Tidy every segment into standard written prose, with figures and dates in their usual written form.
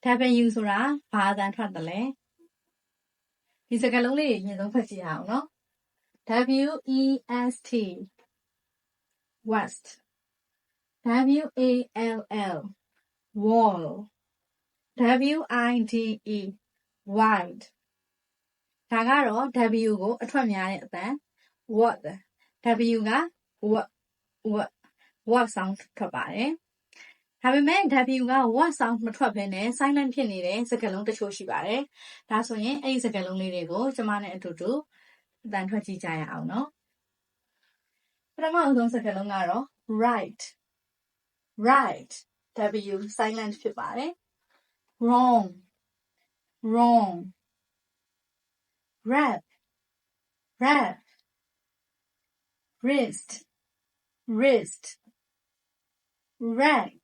Wဆိုတာဘာအသံထွက်တယ်လဲဒီစကားလုံးလေးအရင်ဆုံးဖတ်ကြည့်အောင်နော် WEST West WALL Wall WIDE Wide ဒါကတော့ W ကိုအထွက်များတဲ့အသံ What W က What sound ထွက်ပါတယ်ဒါပေမဲ့ W က What sound မထွက်ဘဲနဲ့ silent ဖြစ်နေတဲ့စကားလုံးတချို့ရှိပါတယ်ဒါဆိုရင်အဲ့ဒီစကားလုံးလေးတွေကိုကျမနဲ့အတူတူအသံထွက်ကြည့်ကြရအောင်နော်ပထမဆုံးစကားလုံးကတော့ right W silent ဖြစ်ပါတယ် wrong wrap wrist rack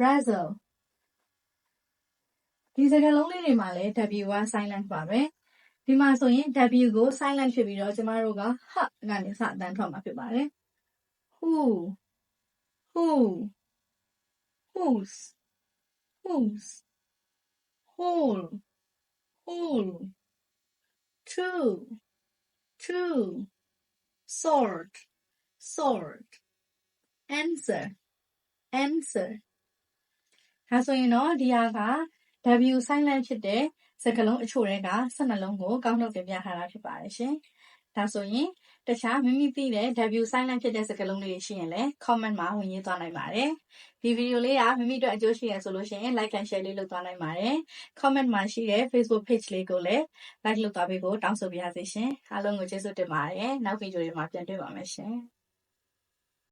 razzle ဒီစကားလုံးလေးတွေမှာလည်း W က silent ပါပဲဒီမှာဆိုရင် W ကို silent ဖြစ်ပြီးတော့ကျမတို့က h ကနေစအသံထွက်မှာဖြစ်ပါတယ် whose whole true sort answer ဒါဆိုရင်တော့ဒီဟာက W silent ဖြစ်တဲ့စကားလုံးအချို့တွေက12လုံးကိုကောက်နှုတ်တင်ပြထားတာဖြစ်ပါတယ်ရှင်ဒါဆိုရင်တခြားမိမိသိတဲ့ W silent ဖြစ်တဲ့စကားလုံးတွေရှိရင်လည်း comment မှာဝင်ရေးသွားနိုင်ပါတယ်ဒီဗီဒီယိုလေးကမိမိတို့အကျိုးရှိရဆိုလို့ရှိရင် like and share လေးလုပ်သွားနိုင်ပါတယ် comment မှာရှိတဲ့ Facebook page လေးကိုလည်း like လုပ်သွားပေးဖို့တောင်းဆိုပါရစေရှင်အားလုံးကိုကျေးဇူးတင်ပါတယ်နောက်ဗီဒီယိုတွေမှာပြန်တွေ့ပါမယ်ရှင်